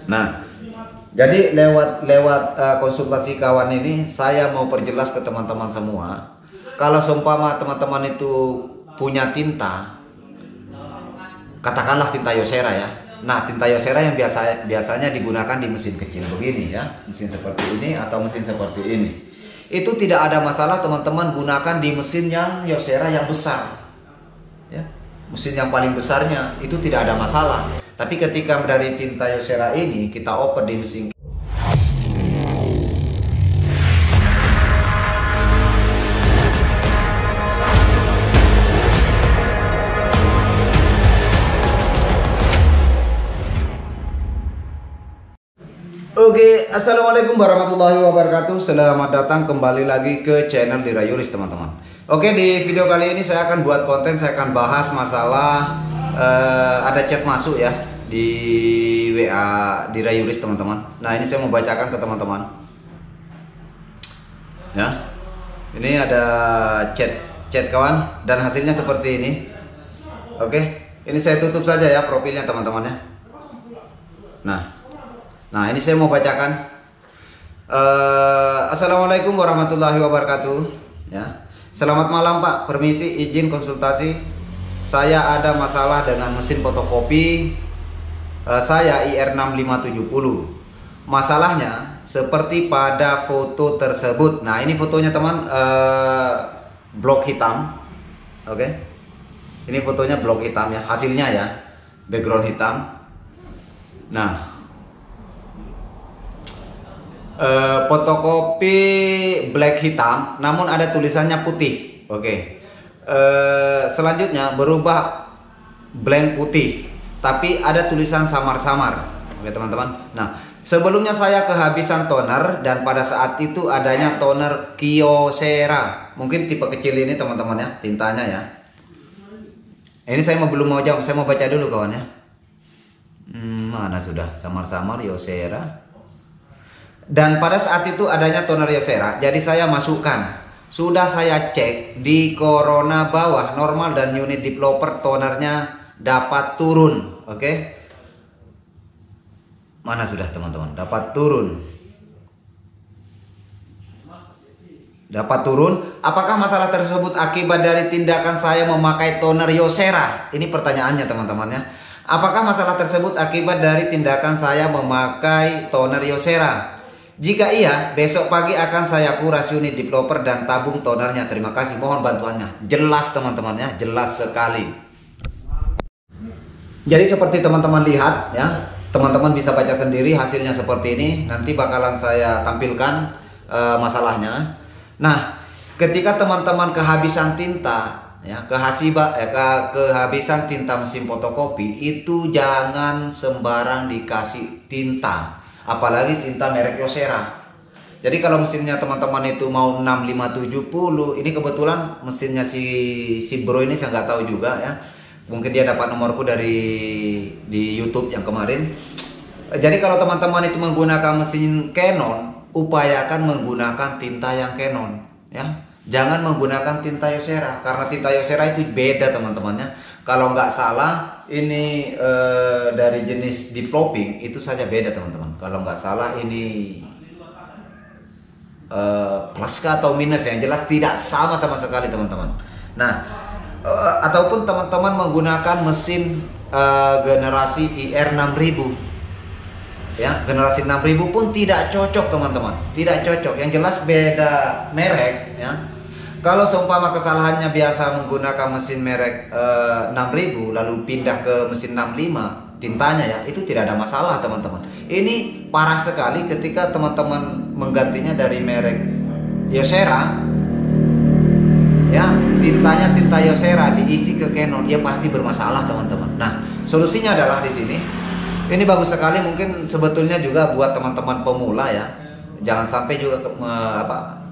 Nah, jadi lewat konsultasi kawan ini saya mau perjelas ke teman-teman semua. Kalau seumpama teman-teman itu punya tinta, katakanlah tinta Yosera ya. Nah, tinta Yosera yang biasanya digunakan di mesin kecil begini ya, mesin seperti ini atau mesin seperti ini. Itu tidak ada masalah teman-teman gunakan di mesin yang Yosera yang besar. Ya, mesin yang paling besarnya itu tidak ada masalah. Tapi ketika dari tinta Yosera ini kita oper di mesin. Oke, assalamualaikum warahmatullahi wabarakatuh. Selamat datang kembali lagi ke channel Lira Yuris, teman-teman. Oke, di video kali ini saya akan buat konten. Saya akan bahas masalah ada chat masuk ya di WA Lira Yuris, teman-teman. Nah, ini saya mau bacakan ke teman-teman. Ya, ini ada chat kawan dan hasilnya seperti ini. Oke, ini saya tutup saja ya profilnya, teman-teman ya. Nah, ini saya mau bacakan. Assalamualaikum warahmatullahi wabarakatuh. Ya, selamat malam Pak. Permisi, izin konsultasi. Saya ada masalah dengan mesin fotokopi saya IR6570. Masalahnya seperti pada foto tersebut. Nah, ini fotonya teman, blok hitam. Oke, ini fotonya blok hitam ya. Hasilnya ya, background hitam. Nah, fotokopi black hitam namun ada tulisannya putih. Oke. Selanjutnya berubah blank putih tapi ada tulisan samar-samar. Oke teman-teman. Nah, sebelumnya saya kehabisan toner dan pada saat itu adanya toner Kyocera. Mungkin tipe kecil ini teman-teman ya, tintanya ya. Ini saya belum mau jawab, saya mau baca dulu kawan ya. Mana sudah samar-samar Kyocera. Dan pada saat itu adanya toner Yosera, jadi saya masukkan. Sudah saya cek di Corona bawah normal dan unit developer tonernya dapat turun. Oke. Mana sudah teman-teman? Dapat turun. Dapat turun. Apakah masalah tersebut akibat dari tindakan saya memakai toner Yosera? Ini pertanyaannya teman-teman ya. Apakah masalah tersebut akibat dari tindakan saya memakai toner Yosera? Jika iya, besok pagi akan saya kuras unit developer dan tabung tonernya. Terima kasih, mohon bantuannya. Jelas teman-teman ya, jelas sekali. Jadi seperti teman-teman lihat ya, teman-teman bisa baca sendiri hasilnya seperti ini. Nanti bakalan saya tampilkan masalahnya. Nah, ketika teman-teman kehabisan tinta ya, kehabisan tinta mesin fotokopi, itu jangan sembarang dikasih tinta. Apalagi tinta merek Yosera. Jadi kalau mesinnya teman-teman itu mau 6570, ini kebetulan mesinnya si bro ini saya nggak tahu juga ya. Mungkin dia dapat nomorku di YouTube yang kemarin. Jadi kalau teman-teman itu menggunakan mesin Canon, upayakan menggunakan tinta yang Canon ya. Jangan menggunakan tinta Yosera karena tinta Yosera itu beda teman-temannya. Kalau nggak salah ini dari jenis developing itu saja beda teman-teman. Kalau nggak salah ini plus atau minus, yang jelas tidak sama sama sekali teman-teman. Nah, ataupun teman-teman menggunakan mesin generasi IR6000 ya, generasi 6000 pun tidak cocok teman-teman, tidak cocok. Yang jelas beda merek ya. Kalau seumpama kesalahannya biasa menggunakan mesin merek 6000 lalu pindah ke mesin 65 tintanya ya, itu tidak ada masalah teman-teman. Ini parah sekali ketika teman-teman menggantinya dari merek Yosera ya, tintanya tinta Yosera diisi ke Canon, ya pasti bermasalah teman-teman. Nah, solusinya adalah di sini. Ini bagus sekali, mungkin sebetulnya juga buat teman-teman pemula ya. Jangan sampai juga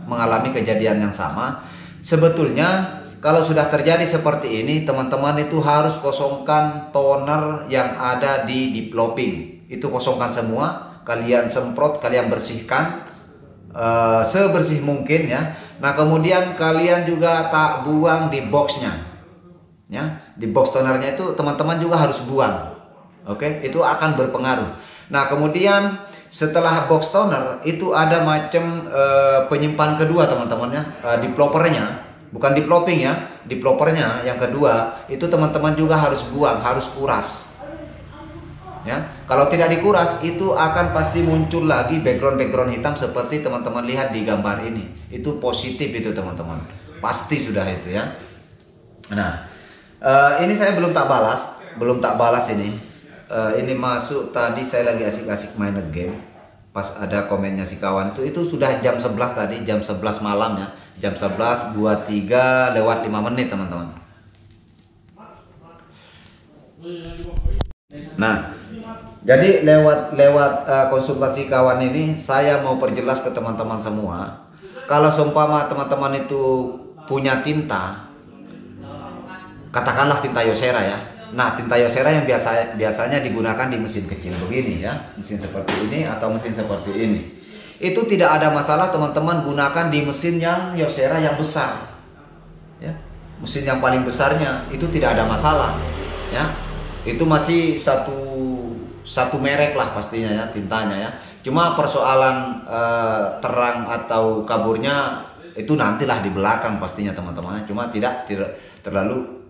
mengalami kejadian yang sama. Sebetulnya kalau sudah terjadi seperti ini, teman-teman itu harus kosongkan toner yang ada di developing. Itu kosongkan semua, kalian semprot, kalian bersihkan sebersih mungkin ya. Nah, kemudian kalian juga tak buang di boxnya ya. Di box tonernya itu teman-teman juga harus buang. Oke, itu akan berpengaruh. Nah, kemudian setelah box toner itu ada macam penyimpan kedua teman-temannya, developernya, bukan developing ya, developernya yang kedua itu teman-teman juga harus buang, harus kuras. Ya, kalau tidak dikuras itu akan pasti muncul lagi background hitam seperti teman-teman lihat di gambar ini. Itu positif itu teman-teman, pasti sudah itu ya. Nah, ini saya belum tak balas ini. Ini masuk tadi saya lagi asik-asik main game, pas ada komennya si kawan itu sudah jam 11 tadi, jam 11 malam ya, jam 11:23 lewat 5 menit teman-teman. Nah, jadi lewat konsultasi kawan ini saya mau perjelas ke teman-teman semua. Kalau seumpama teman-teman itu punya tinta, katakanlah tinta Yosera ya. Nah, tinta Yosera yang biasanya digunakan di mesin kecil begini ya, mesin seperti ini atau mesin seperti ini. Itu tidak ada masalah teman-teman gunakan di mesin yang Yosera yang besar. Ya. Mesin yang paling besarnya itu tidak ada masalah ya. Itu masih satu merek lah pastinya ya tintanya ya. Cuma persoalan terang atau kaburnya itu nantilah di belakang pastinya teman-teman. Cuma tidak terlalu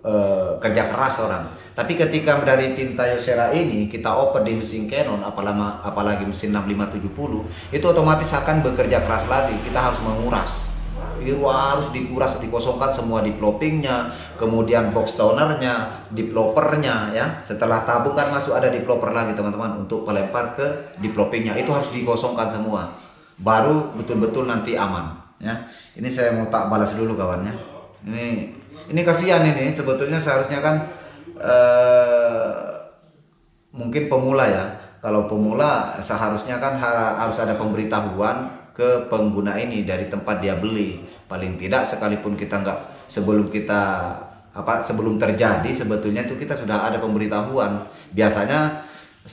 kerja keras orang. Tapi ketika dari tinta Yosera ini kita oper di mesin Canon, apalagi mesin 6570, itu otomatis akan bekerja keras lagi. Kita harus menguras. Harus dikuras, dikosongkan semua developingnya, kemudian box tonernya, developernya ya. Setelah tabung kan masuk ada developer lagi teman-teman untuk pelempar ke developingnya. Itu harus dikosongkan semua. Baru betul-betul nanti aman ya. Ini saya mau tak balas dulu kawannya. Ini kasihan ini, sebetulnya seharusnya kan mungkin pemula ya. Kalau pemula seharusnya kan harus ada pemberitahuan ke pengguna ini dari tempat dia beli. Paling tidak sekalipun kita nggak sebelum terjadi sebetulnya itu kita sudah ada pemberitahuan. Biasanya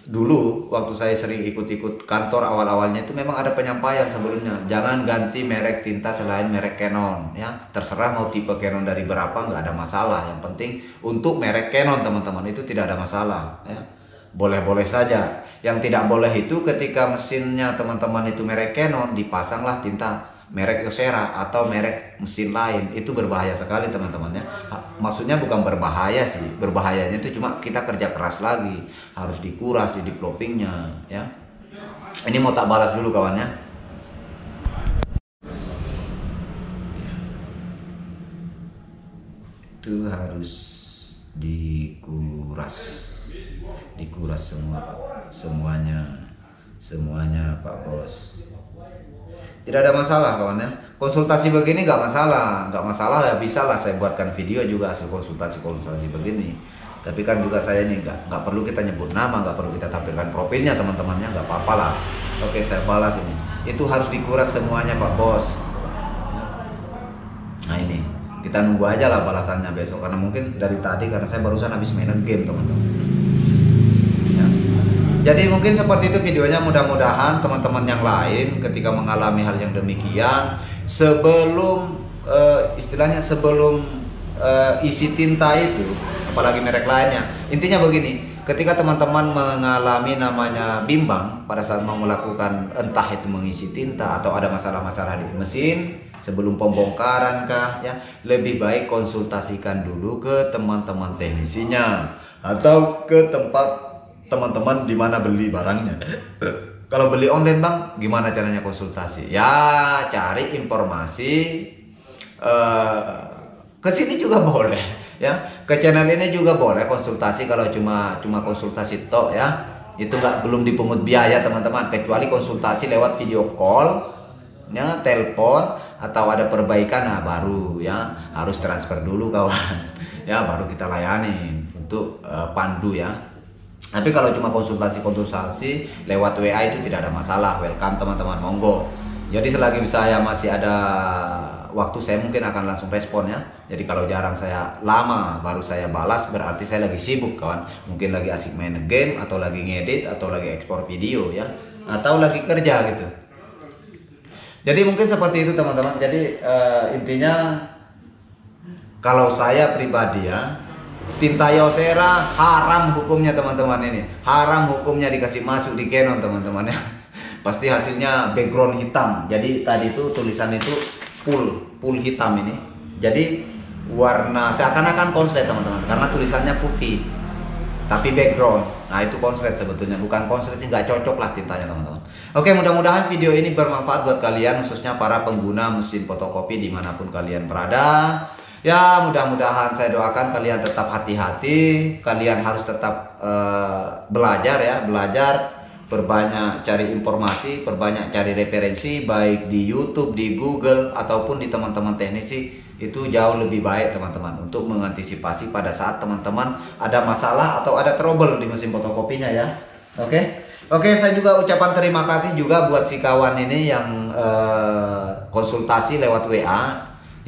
dulu waktu saya sering ikut-ikut kantor awal-awalnya itu memang ada penyampaian sebelumnya, jangan ganti merek tinta selain merek Canon ya. Terserah mau tipe Canon dari berapa, nggak ada masalah, yang penting untuk merek Canon teman-teman itu tidak ada masalah ya. Boleh-boleh saja. Yang tidak boleh itu ketika mesinnya teman-teman itu merek Canon, dipasanglah tinta merek Yosera atau merek mesin lain. Itu berbahaya sekali teman-teman ya. Maksudnya bukan berbahaya sih, berbahayanya itu cuma kita kerja keras lagi, harus dikuras di developingnya ya. Ini mau tak balas dulu kawannya. Itu harus dikuras semuanya Pak Bos. Tidak ada masalah kawan ya. Konsultasi begini nggak masalah ya, bisa lah saya buatkan video juga hasil konsultasi begini. Tapi kan juga saya ini nggak perlu kita nyebut nama, nggak perlu kita tampilkan profilnya teman-temannya, nggak apa-apa lah. Oke, saya balas ini. Itu harus dikuras semuanya Pak Bos. Nah ini kita nunggu aja lah balasannya besok, karena mungkin dari tadi karena saya barusan habis main game teman-teman. Jadi mungkin seperti itu videonya, mudah-mudahan teman-teman yang lain ketika mengalami hal yang demikian sebelum isi tinta itu, apalagi merek lainnya. Intinya begini, ketika teman-teman mengalami namanya bimbang pada saat mau melakukan entah itu mengisi tinta atau ada masalah-masalah di mesin sebelum pembongkaran kah ya, lebih baik konsultasikan dulu ke teman-teman teknisinya atau ke tempat teman-teman di mana beli barangnya. Kalau beli online bang, gimana caranya konsultasi? Ya cari informasi ke sini juga boleh ya, ke channel ini juga boleh konsultasi. Kalau cuma konsultasi tok ya, itu belum dipungut biaya teman-teman, kecuali konsultasi lewat video call ya, telepon atau ada perbaikan, nah baru ya harus transfer dulu kawan ya, baru kita layani untuk pandu ya. Tapi kalau cuma konsultasi lewat WA itu tidak ada masalah, welcome teman-teman, monggo. Jadi selagi saya masih ada waktu, saya mungkin akan langsung respon ya. Jadi kalau jarang saya lama baru saya balas, berarti saya lagi sibuk kawan. Mungkin lagi asik main game, atau lagi ngedit, atau lagi ekspor video ya, atau lagi kerja gitu. Jadi mungkin seperti itu teman-teman. Jadi intinya kalau saya pribadi ya, tinta Kyocera haram hukumnya teman-teman ini. Haram hukumnya dikasih masuk di Canon teman-teman ya. Pasti hasilnya background hitam. Jadi tadi itu tulisan itu full hitam ini. Jadi warna seakan-akan konslet teman-teman, karena tulisannya putih tapi background. Nah itu konslet sebetulnya, bukan konslet sih, nggak cocok lah tintanya teman-teman. Oke, mudah-mudahan video ini bermanfaat buat kalian, khususnya para pengguna mesin fotokopi dimanapun kalian berada. Ya mudah-mudahan, saya doakan kalian tetap hati-hati, kalian harus tetap belajar ya, belajar, perbanyak cari informasi, perbanyak cari referensi, baik di YouTube, di Google, ataupun di teman-teman teknisi. Itu jauh lebih baik teman-teman, untuk mengantisipasi pada saat teman-teman ada masalah atau ada trouble di mesin fotokopinya ya. Oke, saya juga ucapan terima kasih juga buat si kawan ini yang konsultasi lewat WA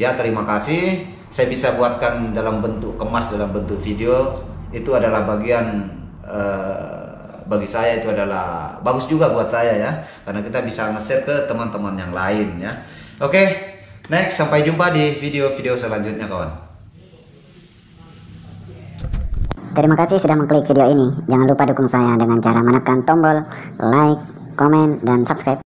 ya. Terima kasih, saya bisa buatkan dalam bentuk kemas, dalam bentuk video. Itu adalah bagian bagi saya itu adalah bagus juga buat saya ya, karena kita bisa nge-share ke teman-teman yang lain ya. Oke, next, sampai jumpa di video-video selanjutnya kawan. Terima kasih sudah mengklik video ini. Jangan lupa dukung saya dengan cara menekan tombol like, komen, dan subscribe.